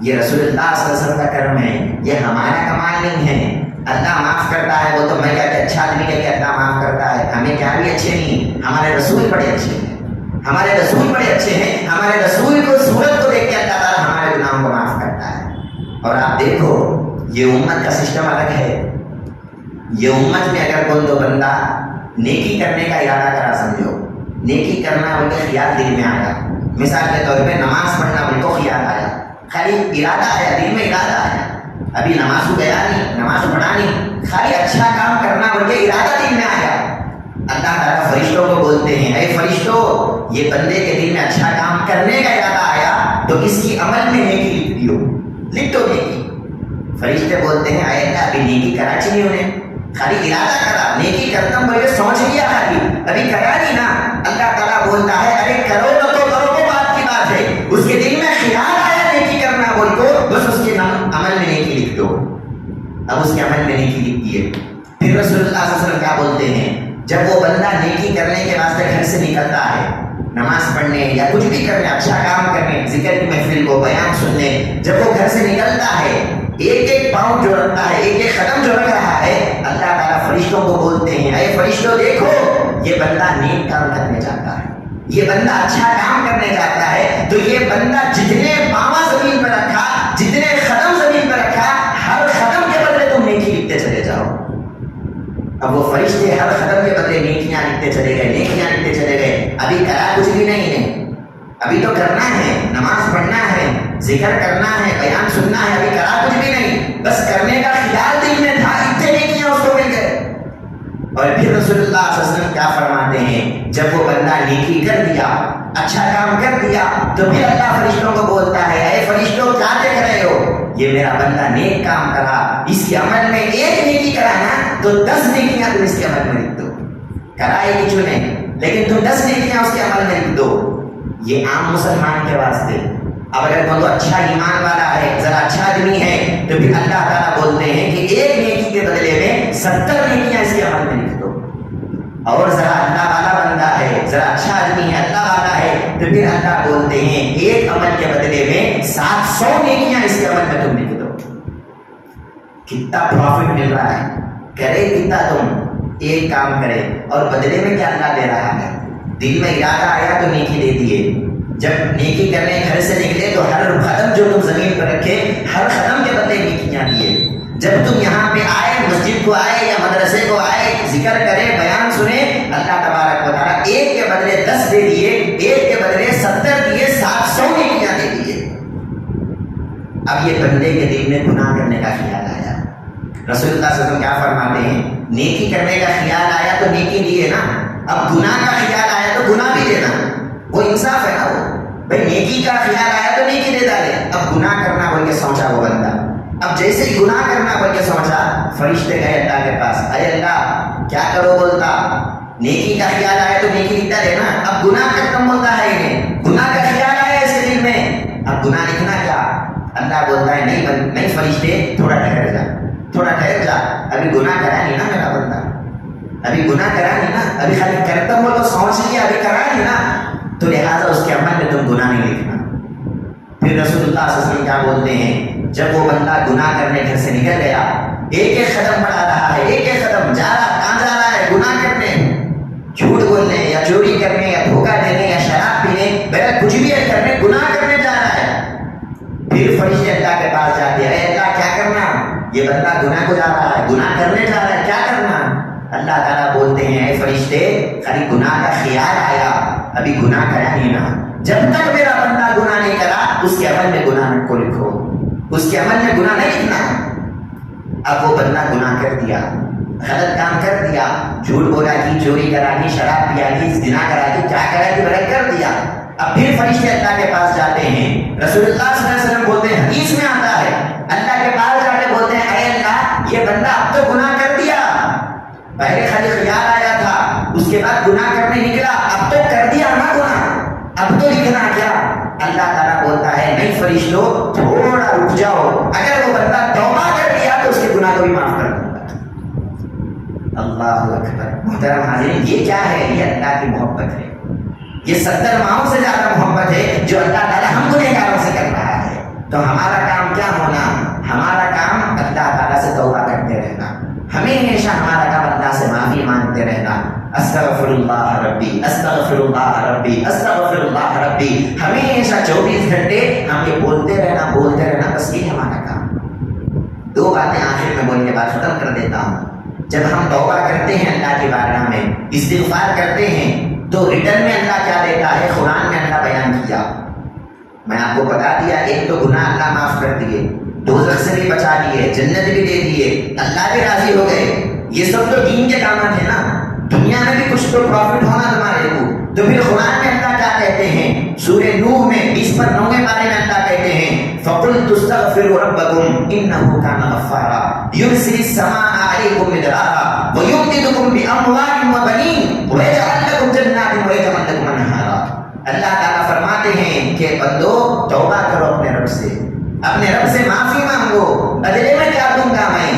یہ رسول اللہ صلی اللہ علیہ وسلم کا کرم ہے، یہ ہمارا کمال نہیں ہے۔ اللہ معاف کرتا ہے وہ تو میں کہتے اچھا آدمی کہ اللہ معاف کرتا ہے، ہمیں کیا بھی اچھے نہیں، ہمارے رسول بڑے اچھے ہیں، ہمارے رسول بڑے اچھے ہیں، ہمارے رسول کو صورت کو دیکھ کے اللہ تعالیٰ ہمارے گناہوں کو معاف کرتا ہے۔ اور آپ دیکھو یہ امت کا سسٹم الگ ہے، یہ امت میں اگر کوئی دو بندہ نیکی کرنے کا ارادہ کرا، سمجھو نیکی کرنا ان کے خیال دل میں آیا، مثال کے طور پہ نماز پڑھنا ان کو خیال آیا، خالی ارادہ آیا، دل میں ارادہ آیا، ابھی نماز گیا نہیں، نماز پڑھا نہیں، خالی اچھا کام کرنا ان کے ارادہ دل میں آیا، اللہ تعالیٰ فرشتوں کو بولتے ہیں اے فرشتوں یہ بندے کے دل میں اچھا کام کرنے کا ارادہ آیا تو اس کی عمل میں نیکی لکھ دیو، لکھ دو نیکی۔ فرشتے بولتے ہیں اے اللہ ابھی نیکی کرا چاہیے انہیں، خالی ارادہ کرا، نیکی کرتا ہوں بلکہ سوچ لیا، خالی ابھی کرا نہیں نا۔ اللہ تعالیٰ بولتا ہے ارے کرو نہ تو کرو وہ بات کی بات ہے، اس کے دل میں خیال آیا نیکی کرنا بول کو، بس اس کے عمل میں نیکی لکھ دو۔ اب اس کے عمل میں نیکی لکھ دیے، پھر رسول اللہ صلی اللہ علیہ وسلم کیا بولتے ہیں، جب وہ بندہ نیکی کرنے کے واسطے گھر سے نکلتا ہے، نماز پڑھنے یا کچھ بھی کرنے، اچھا کام کرنے، ذکر کی محفل کو بیان سننے، جب وہ گھر سے نکلتا ہے ایک ایک پاؤں جو رکھتا ہے، ایک ایک قدم جو رکھ رہا ہے، اللہ تعالیٰ فرشتوں کو بولتے ہیں اے فرشتوں دیکھو یہ بندہ نیک کام کرنے جاتا ہے، یہ بندہ اچھا کام کرنے جاتا ہے، تو یہ بندہ جتنے پاؤں زمین پر رکھا، جتنے قدم زمین پر رکھا، ہر قدم کے بدلے تم نیکی لکھتے چلے جاؤ۔ اب وہ فرشتے ہر قدم کے بدلے نیکیاں لکھتے چلے گئے، نیکیاں لکھتے چلے گئے، ابھی کرا کچھ بھی نہیں ہے، ابھی تو کرنا ہے، نماز پڑھنا ہے، ذکر کرنا ہے، بیان سننا ہے، ابھی کرا کچھ بھی نہیں، بس کرنے کا خیال دل میں تھا، اتنے نیکیاں اس کو مل گئے۔ اور پھر رسول اللہ صلی اللہ علیہ وسلم کیا فرماتے ہیں، جب وہ بندہ نیکی کر دیا، اچھا کام کر دیا، تو پھر اللہ فرشتوں کو بولتا ہے اے فرشتوں کیا دیکھ رہے ہو، یہ میرا بندہ نیک کام کرا، اس کے عمل میں ایک نیکی کرا نا تو 10 نیکیاں تم اس کے عمل میں لکھ دو، کرائے کی چنے لیکن تم 10 نیکیاں اس کے عمل میں لکھ دو۔ یہ عام مسلمان کے واسطے۔ اب اگر کوئی اچھا ایمان والا ہے، ذرا اچھا آدمی ہے، تو پھر اللہ تعالیٰ بولتے ہیں کہ ایک نیکی کے بدلے میں 70 نیکیاں اس کے عمل میں لکھ دو۔ اور ذرا اللہ والا بندہ ہے، ذرا اچھا آدمی ہے، اللہ والا ہے، تو پھر اللہ بولتے ہیں ایک عمل کے بدلے میں 700 نیکیاں اس کے عمل میں تم لکھ دو۔ کتنا پروفٹ مل رہا ہے، کرے کتنا تم ایک کام کرے اور بدلے میں کیا اللہ دے رہا ہے۔ دل میں ارادہ آیا تو نیکی دے دیے، جب نیکی کرنے گھر سے نکلے تو ہر قدم جو تم زمین پر رکھے، ہر قدم کے بدلے نیکیاں دیے۔ جب تم یہاں پہ آئے، مسجد کو آئے یا مدرسے کو آئے، ذکر کرے، بیان سنے، اللہ تبارک و تعالیٰ ایک کے بدلے 10 دے دیے، ایک کے بدلے 70 دیے، 700 نیکیاں دے دیے۔ اب یہ بندے کے دل میں گناہ کرنے کا خیال آیا، رسول اللہ صلی اللہ علیہ وسلم کیا فرماتے ہیں، نیکی کرنے کا خیال آیا تو نیکی دیے نا، اب گناہ کا خیال آیا تو گناہ بھی دینا، وہ انصاف ہے نا، وہ بھائی نیکی کا خیال آیا تو نیکی دے ڈالے، اب گناہ کرنا بول کے سوچا وہ بندہ، اب جیسے ہی گناہ کرنا بول کے سوچا، فرشتے گئے اللہ کے پاس، اے اللہ کیا کرو بولتا، نیکی کا خیال آیا تو نیکی لکھتا رہے نا، اب گناہ ختم ہوتا ہے انہیں، گناہ کا خیال آیا اس کے دل میں، اب گناہ لکھنا کیا، اللہ بولتا ہے نہیں فرشتے تھوڑا ٹھہر جا، تھوڑا ٹھہر جا، ابھی گناہ کرا نہیں نا میرا بندہ، ابھی گناہ کرا نہیں نا، ابھی خالی کرتا ہوں تو سوچ لیا، ابھی کرا نہیں نا، تو لہٰذا اس کے عمل میں تم گناہ نہیں لکھنا۔ پھر رسول اللہ صلی اللہ علیہ وسلم کیا بولتے ہیں، جب وہ بندہ گناہ کرنے گھر سے نکل گیا، ایک ایک قدم بڑھا رہا ہے، ایک ایک قدم جا رہا، کہاں جا رہا ہے، گناہ کرنے، جھوٹ بولنے یا چوری کرنے یا دھوکہ دینے یا شراب پینے، بغیر کچھ بھی کرنے، گناہ کرنے جا رہا ہے۔ پھر فرشتے اللہ کے پاس جاتے ہیں، اے اللہ کیا کرنا، یہ بندہ گناہ کو جا رہا ہے، گناہ کرنے جا رہا ہے، کیا کرنا، اللہ تعالیٰ بولتے ہیں اے فرشتے خالی گناہ کا خیال آیا، ابھی گناہ کرا نہیں نا، جب تک میرا بندہ گناہ نہیں کرا اس کے عمل میں گناہ کو لکھو، اس کے عمل میں گناہ نہیں لکھنا۔ اب وہ بندہ گناہ کر دیا، غلط کام کر دیا، جھوٹ بولا کی، چوری کرا کی، شراب پیا کی، زنا کرا کی، کیا کرا کی، غلط کر دیا۔ اب پھر فرشتے اللہ کے پاس جاتے ہیں، رسول اللہ صلی اللہ علیہ وسلم بولتے ہیں، حدیث میں آتا ہے، اللہ کے پاس جاتے بولتے ہیں اے اللہ یہ بندہ اب تو گناہ کر دیا، پہلے خالی خیال آیا تھا، اس کے بعد گناہ کرنے نکلا، اب تو کر دیا نا گناہ، اب تو لکھنا کیا؟ اللہ تعالیٰ بولتا ہے نہیں فرشتوں تھوڑا رک جاؤ، اگر وہ بندہ توبہ کر لیا تو اس کے گناہ کو بھی معاف کر دوں گا۔ اللہ اکبر۔ محترم حاضرین، یہ کیا ہے؟ یہ اللہ کی محبت ہے، یہ 70 ماہوں سے زیادہ محبت ہے جو اللہ تعالیٰ ہم گنہگاروں سے کر رہا ہے۔ تو ہمارا کام کیا ہونا؟ ہمارا کام اللہ تعالیٰ سے توبہ کرتے رہنا، ہمیشہ ہمارا کام اللہ سے معافی مانگتے رہنا۔ استغفر اللہ ربی، استغفر اللہ ربی، استغفر اللہ ربی، ہمیشہ 24 گھنٹے ہم یہ بولتے رہنا، بس یہ ہمارا کام۔ 2 باتیں آخر میں بول کے بعد ختم کر دیتا ہوں۔ جب ہم توبہ کرتے ہیں اللہ کی بارگاہ میں، استغفار کرتے ہیں، تو ریٹرن میں اللہ کیا دیتا ہے؟ قرآن میں اللہ بیان کیا، میں آپ کو بتا دیا، ایک تو گناہ اللہ معاف کر دیے، دوزخ سے بھی بچا لیے، جنت بھی دے دیے، اللہ بھی راضی ہو گئے۔ یہ سب تو دین کے کامات ہیں نا، دنیا میں بھی کچھ تو پروفٹ ہونا تمہارے کو۔ تو پھر قرآن میں اللہ کیا کہتے ہیں؟ سورہ نوح میں 20 پر 9 کے بارے میں اللہ کہتے ہیں فَقُلْتُ اسْتَغْفِرُوا رَبَّكُمْ إِنَّهُ كَانَ غَفَّارًا يُرْسِلِ السَّمَاءَ عَلَيْكُمْ مِدْرَارًا وَيُمْدِدْكُمْ بِأَمْوَالٍ وَبَنِينَ وَيَجْعَلْ لَكُمْ جَنَّاتٍ وَيَجْعَلْ لَكُمْ أَنْهَارًا۔ اللہ تعالیٰ فرماتے ہیں کہ بندو توبہ کرو اپنے رب سے، اپنے رب سے معافی مانگو، بدلے میں کیا دوں گا؟ میں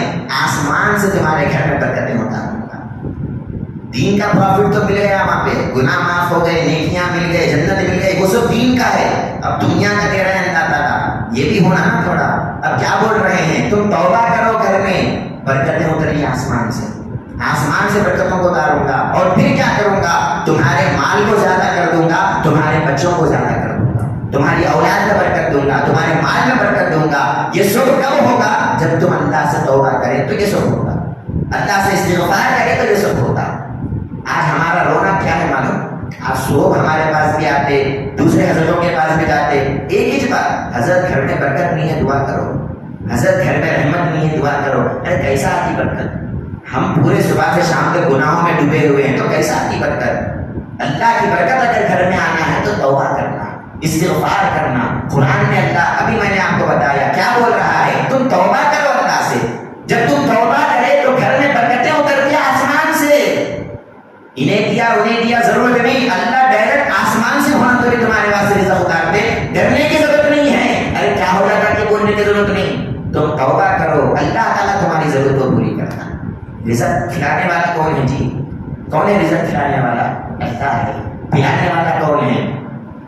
آسمان سے تمہارے گھر میں برکتیں اتاروں گا۔ دین کا پروفٹ تو مل گیا، وہاں پہ گناہ معاف ہو گئے، نیکیاں مل گئے، جنت مل گئی، وہ سب دین کا ہے۔ اب دنیا کا دے رہے ہیں اللہ تعالیٰ، یہ بھی ہونا نا تھوڑا۔ اب کیا بول رہے ہیں؟ تم توبہ کرو، گھر میں برکتیں اتری آسمان سے، آسمان سے برکتوں کو اتاروں گا، اور پھر کیا کروں گا؟ تمہارے مال کو زیادہ کر دوں گا، تمہارے بچوں کو زیادہ کر دوں گا، تمہاری اولاد میں برکت دوں گا، تمہارے مال میں برکت دوں گا۔ یہ سب کب ہوگا؟ جب تم اللہ سے توبہ کرے تو یہ سب ہوگا، اللہ سے استغفار کرے تو یہ سب ہوگا۔ آج ہمارا رونا کیا ہے معلوم؟ آپ صبح ہمارے پاس بھی آتے، دوسرے حضرتوں کے پاس بھی جاتے، ایک ہی بات، حضرت گھر میں برکت نہیں ہے، دعا کرو، حضرت گھر میں رحمت نہیں ہے، دعا کرو۔ ارے کیسا آتی برکت؟ ہم پورے صبح سے شام تک گناہوں میں ڈوبے ہوئے ہیں، تو کیسا آتی برکت؟ اللہ کی برکت اگر گھر میں آنا ہے تو توبہ کرنا، استغفار کرنا۔ قرآن میں اللہ، ابھی میں نے آپ کو بتایا کیا بول رہا ہے؟ تم توبہ کرو اللہ سے۔ جب تم توبہ کرے تو گھر میں برکتیں اترتی ہیں آسمان سے، انہیں دیا انہیں دیا ضرورت نہیں، اللہ ڈائریکٹ آسمان سے ہونا تو بھی تمہارے واسطے رزق اتار دے، ڈرنے کی ضرورت نہیں ہے۔ ارے کیا ہو جاتا کہ بولنے کی ضرورت نہیں، تم توبہ کرو، اللہ تعالیٰ تمہاری ضرورت کو پوری کرتا۔ رزق کھلانے والا کون ہے جی؟ کون ہے رزق کھلانے والا؟ اللہ ہے۔ پلانے والا کون ہے؟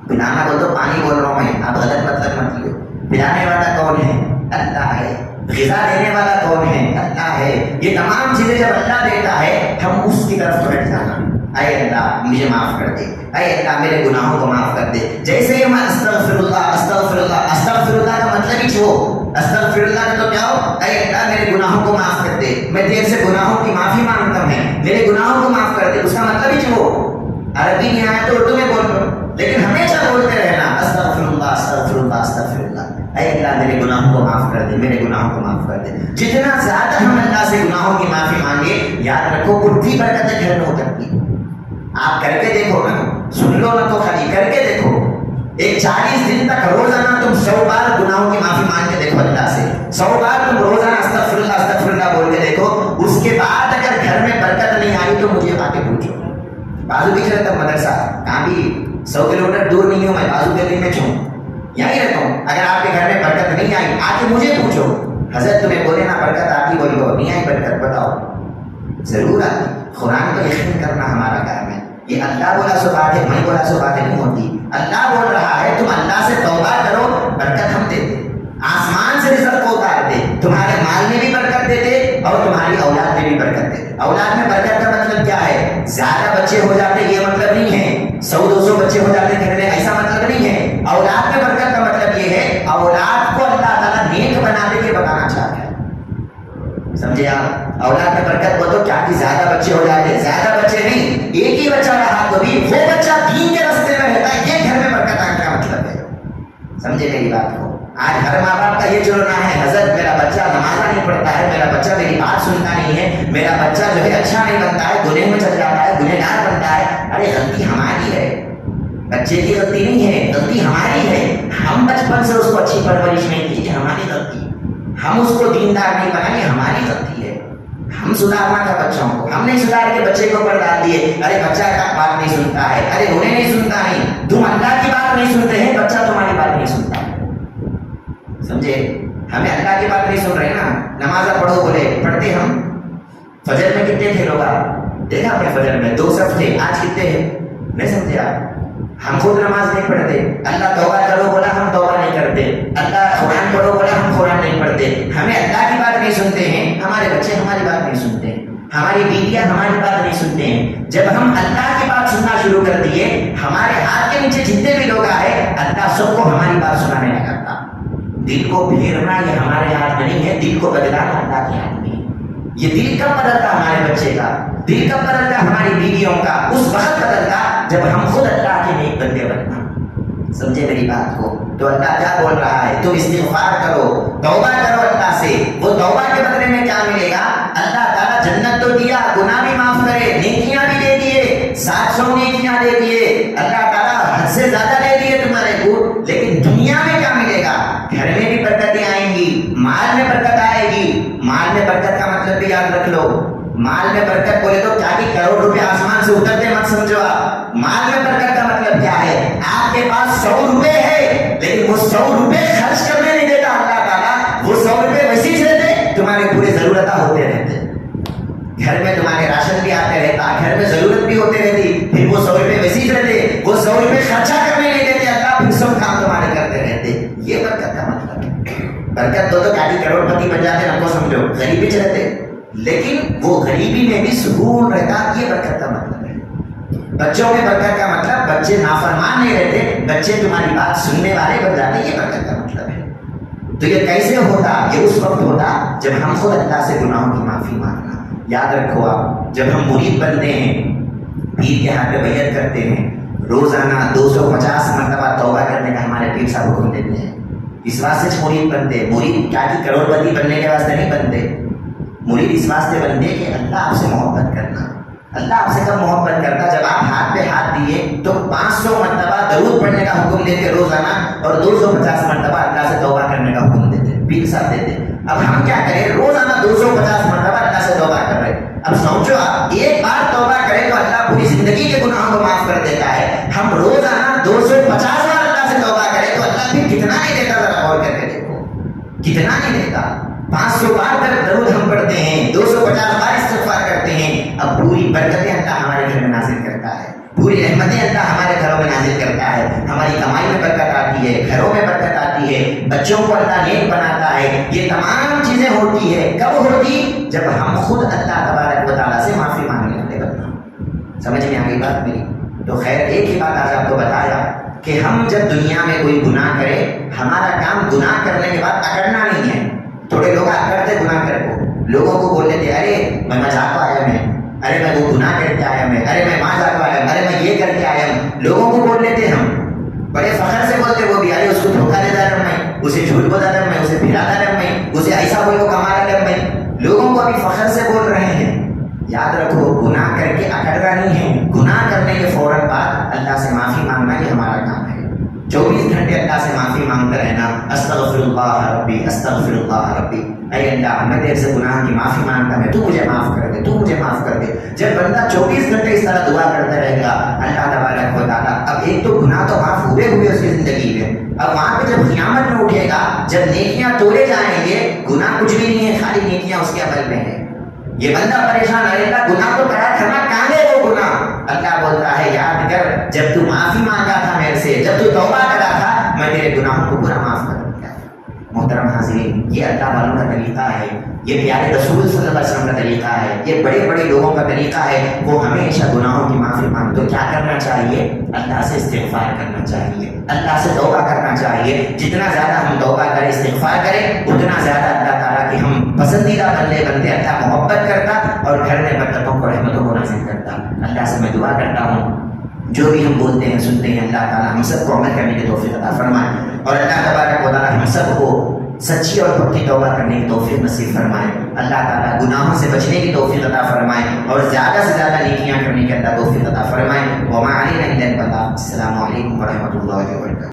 پلانا بول تو پانی بول رہا ہوں میں، آپ غلط مطلب مت لیو۔ پلانے والا کون ہے؟ اللہ ہے۔ غذا دینے والا کون ہے؟ اللہ ہے۔ یہ تمام چیزیں جب اللہ دیتا ہے، ہم اس کی طرف ہٹ جانا، اے اللہ مجھے معاف کر دے، اے اللہ میرے گناہوں کو معاف کر دے۔ جیسے ہی میں استغفر اللہ استغفر اللہ، استغفر اللہ کا مطلب ہی چھو، استغفر اللہ کا تو کیا ہو؟ اے اللہ میرے گناہوں کو معاف کر دے، میں تیرے سے گناہوں کی معافی مانگتا ہوں، میرے گناہوں کو معاف کر دے۔ اس کا مطلب ہی چھو، عربی میں آیا تو اردو میں بول رہا ہوں، لیکن ہمیشہ بولتے رہنا استغفر اللہ استغفر اللہ استغفر اللہ، اے اللہ میرے گناہوں کو معاف کر دے، میرے گناہوں کو معاف کر دے۔ جتنا زیادہ ہم اللہ سے گناہوں کی معافی مانگے، یاد رکھو اتنی برکتیں گھر میں اترتی۔ آپ کر کے دیکھو نا، سن لو نہ تو خالی کر کے دیکھو، ایک 40 دن تک روزانہ تم 100 بار گناہوں کی معافی مانگ کے دیکھو اللہ سے، 100 بار تم روزانہ استغفر اللہ بول کے دیکھو، اس کے بعد اگر گھر میں برکت نہیں آئی تو مجھے آ کے پوچھو۔ بازو پیچھے رہتا ہوں مدرسہ، کہاں بھی 100 کلومیٹر دور نہیں ہوں میں، بازو گلی میں چھوں، یہیں رہتا ہوں۔ اگر آپ کے گھر میں برکت نہیں آئی آ کے مجھے پوچھو، حضرت تمہیں بولے نا برکت آتی، بولو نہیں آئی برکت، بتاؤ، ضرور آتی۔ قرآن کو یقین کرنا ہمارا کام ہے، یہ اللہ بولا سو بات ہے، میں بولا سو باتیں نہیں ہوتی۔ اللہ بول رہا ہے تم اللہ سے توبہ کرو، برکت ہم دیتے، آسمان سے رزق کو اتارتے، تمہارے مال میں بھی برکت دیتے اور تمہاری اولاد میں بھی برکت دیتے۔ اولاد میں برکت کا مطلب کیا ہے؟ زیادہ بچے ہو جاتے یہ مطلب نہیں ہے، 100-200 بچے ہو جاتے گھر میں، ایسا مطلب نہیں ہے۔ اولاد میں برکت کا مطلب یہ ہے اولاد کو اللہ تعالیٰ نیک بنا دے کے بتانا چاہتا ہے، سمجھے آپ؟ اولاد میں برکت بول تو کیا کہ زیادہ بچے ہو جاتے، زیادہ بچے نہیں، ایک ہی بچہ رہا تو بھی وہ بچہ دین کے راستے میں رہتا ہے، یہ گھر میں برکت آنے کا مطلب ہے، سمجھے میری بات کو؟ آج ہر ماں باپ کا یہ چلنا ہے، حضرت میرا بچہ نماز نہیں پڑھتا ہے، میرا بچہ میری بات سنتا نہیں ہے، میرا بچہ جو ہے اچھا نہیں بنتا ہے، گناہ میں چل جاتا ہے، گنہگار بنتا ہے۔ ارے غلطی ہماری ہے، بچے کی غلطی نہیں ہے، غلطی ہماری ہے۔ ہم بچپن سے اس کو اچھی پرورش نہیں کی، ہماری غلطی، ہم اس کو دیندار نہیں بنائے، ہماری غلطی ہے۔ ہم سدھارنا تھا بچوں کو، ہم نہیں سدھار کے بچے کو اوپر ڈال دیے، ارے بچہ کا بات نہیں سنتا ہے، ارے انہیں نہیں سنتا نہیں، تم اللہ کی بات نہیں سنتے ہیں، بچہ تمہاری بات نہیں سنتا ہے، سمجھے؟ ہمیں اللہ کی بات نہیں سن رہے نا، نماز پڑھو بولے پڑھتے ہم، فجر میں کتنے تھے لوگ؟ دیکھا آپ نے فجر میں 2 صف تھے، آج کتنے ہیں؟ نہیں سمجھے آپ؟ ہم خود نماز نہیں پڑھتے، اللہ توبہ کرو بولا ہم توبہ نہیں کرتے، اللہ قرآن پڑھو بولا ہم قرآن نہیں پڑھتے، ہمیں اللہ کی بات نہیں سنتے ہیں، ہمارے بچے ہماری بات نہیں سنتے ہیں، ہماری بیویاں ہماری بات نہیں سنتے ہیں۔ جب ہم اللہ کی بات سننا شروع کر دیے، ہمارے ہاتھ کے نیچے جتنے بھی لوگ آئے، اللہ سب کو ہماری بات سنانے لگا۔ دل کو پھیرنا یہ ہمارے ہاتھ میں نہیں ہے، دل کو بدلانا اللہ کے ہاتھ میں ہے۔ یہ دل کب بدلتا ہمارے بچے کا، دل کب بدلتا ہماری بیویوں کا؟ اس وقت بدلتا جب ہم خود اللہ کے نیک بندے بننا۔ سمجھے میری بات کو؟ تو اللہ کیا بول رہا ہے؟ تم استغفار کرو، توبہ کرو اللہ سے، وہ توبہ کے بدلے میں کیا ملے گا؟ اللہ تعالیٰ جنت تو دیا، گناہ بھی معاف کرے، نیکیاں بھی دے دیے، 700 نیکیاں دے دیے، اللہ تعالیٰ حد سے زیادہ دے دیے تمہارے کو، لیکن دنیا میں کیا ملے گا؟ گھر میں بھی برکتیں آئیں گی، مال میں برکت آئے گی۔ مال میں برکت کا مطلب بھی یاد رکھ لو، مال میں برکت بولے تو کیا کہ کروڑ روپے آسمان سے اترتے مت سمجھو آپ۔ مال میں برکت کا مطلب کیا ہے؟ آپ کے پاس 100 روپے ہے، لیکن وہ 100 روپے خرچ کرنے نہیں دیتا اللہ تعالیٰ، وہ 100 روپے ویسے ہی رہتے، تمہارے پورے ضرورتیں ہوتے رہتے، گھر میں تمہارے راشن بھی آتے رہتا، گھر میں ضرورت بھی ہوتے رہتی، پھر وہ 100 روپے ویسے ہی رہتے، وہ 100 روپے خرچہ کرنے نہیں دیتے اللہ، پھر سب کام تمہارے کرتے رہتے۔ یہ برکت کا مطلب ہے۔ برکت دو تو کیا کروڑ پتی بن جاتے ہم کو سمجھو، غریبی چ رہتے، لیکن وہ غریبی میں بھی سکون رہتا، یہ برکت کا مطلب ہے۔ بچوں میں برکت کا مطلب بچے نافرمان نہیں رہتے، بچے تمہاری بات سننے والے بن جاتے، یہ برکت کا مطلب ہے۔ تو یہ کیسے ہوتا؟ یہ اس وقت ہوتا جب ہم خود اللہ سے گناہوں کی معافی مانگنا۔ یاد رکھو آپ، جب ہم مرید بنتے ہیں، پیر کے ہاتھ پہ بیعت کرتے ہیں، روزانہ 250 مرتبہ توبہ کرنے کا ہمارے پیر صاحب حکم دیتے ہیں۔ اس واسطے مرید بنتے، مرید کیا کہ کروڑ پتی بننے کے واسطے نہیں بنتے، مرید اس واسطے بنتے کہ اللہ آپ سے محبت کرنا۔ اللہ آپ سے کب محبت کرتا؟ جب آپ ہاتھ پہ ہاتھ دیے تو 500 مرتبہ درود پڑھنے کا حکم دیتے روزانہ، اور 250 مرتبہ اللہ سے توبہ کرنے کا حکم دیتے، پیر صاحب دیتے۔ اب ہم کیا کریں؟ روزانہ 250 مرتبہ اللہ سے توبہ کر رہے۔ اب سوچو آپ، ایک بار توبہ کریں تو اللہ پوری زندگی کے گناہوں کو معاف کر دیتا ہے۔ ہم روزانہ 250 بار اللہ سے توبہ کریں تو اللہ پھر کتنا نہیں دیتا، ذرا غور کر کے دیکھو، کتنا نہیں دیتا۔ 500 بار تک درود ہم پڑھتے ہیں، 250 بار استغفار کرتے ہیں، اب پوری برکتیں اللہ ہمارے گھر میں نازل کرتا ہے، پوری رحمتیں اللہ ہمارے گھروں میں نازل کرتا ہے، ہماری کمائی میں برکت آتی ہے، گھروں میں برکت آتی ہے، بچوں کو اللہ نیک بناتا ہے۔ یہ تمام چیزیں ہوتی ہے، کب ہوتی؟ جب ہم خود اللہ تبارک و تعالیٰ سے معافی مانگنے لگتے بننا۔ سمجھ میں آ گئی بات میری؟ تو خیر، ایک ہی بات آج آپ کو بتایا کہ ہم جب دنیا میں کوئی گناہ کرے، ہمارا کام گناہ کرنے کے بعد اکڑنا نہیں ہے۔ تھوڑے لوگ اکڑتے گناہ کر کو، لوگوں کو بول دیتے ارے میں مذاق آیا میں، ارے میں وہ گناہ کر کے آیا میں، ارے میں مذاق آیا، ارے میں یہ کر کے آیا ہوں، لوگوں کو بول لیتے ہم، بڑے فخر سے بولتے وہ بھی، ارے اس کو دھوکہ دیتا رہا میں، اسے جھوٹ بولا رہا میں، اسے پھراتا رہا میں، اسے ایسا کوئی کو کما رہا میں، لوگوں کو ابھی فخر سے بول رہے ہیں۔ یاد رکھو، گناہ کر کے اکڑنا نہیں ہے، گناہ کرنے کے فوراً بعد اللہ سے معافی مانگنا ہی ہمارا کام ہے۔ 24 گھنٹے اللہ سے معافی مانگتے رہنا، استغفر اللہ ربی، استغفر اللہ ربی، اے اللہ میں تیرے سے گناہ کی معافی مانگتا میں، تو مجھے معاف کر دے، تو مجھے معاف کر دے۔ جب بندہ 24 گھنٹے اس طرح دعا کرتا رہے گا، اللہ تبارک و تعالیٰ اب ایک تو گناہ تو معاف ہوئے اس کی زندگی میں، اب وہاں پہ جب قیامت میں اٹھے گا، جب نیکیاں تولے جائیں گے، گناہ کچھ بھی نہیں ہے، خالی نیکیاں اس کے عمل میں ہے۔ یہ بندہ پریشان ہے، اللہ گناہ تو کرا تھا نا، کہاں گئے وہ گناہ؟ اللہ بولتا ہے یاد کر، جب تو معافی مانگا تھا میرے سے، جب تو توبہ کرا تھا، میں تیرے گناہوں کو پورا معاف کر دیا۔ محترم حاضرین، یہ اللہ والوں کا طریقہ ہے، یہ پیارے رسول صلی اللہ علیہ وسلم کا طریقہ ہے، یہ بڑے بڑے لوگوں کا طریقہ ہے، وہ ہمیشہ گناہوں کی معافی مانگ۔ تو کیا کرنا چاہیے؟ اللہ سے استغفار کرنا چاہیے، اللہ سے توبہ کرنا چاہیے۔ جتنا زیادہ ہم توبہ کریں، استغفار کریں، اتنا زیادہ اللہ تعالیٰ کے ہم پسندیدہ بندے بنتے، اللہ محبت کرتا اور گھر میں برکتوں کو، رحمتوں کو نازل کرتا۔ اللہ سے میں دعا کرتا ہوں جو بھی ہم بولتے ہیں سنتے ہیں، اللہ تعالیٰ ہم سب کو عمل کرنے کی توفیق عطا فرمائے، اور اللہ تبارک و تعالیٰ ہم سب کو سچی اور پکی توبہ کرنے کی توفیق نصیب فرمائے۔ اللہ تعالیٰ گناہوں سے بچنے کی توفیق عطا فرمائے، اور زیادہ سے زیادہ نیکیاں کرنے کی اللہ توفیق عطا فرمائے۔ وما علینا الا البلاغ۔ السلام علیکم ورحمۃ اللہ وبرکاتہ۔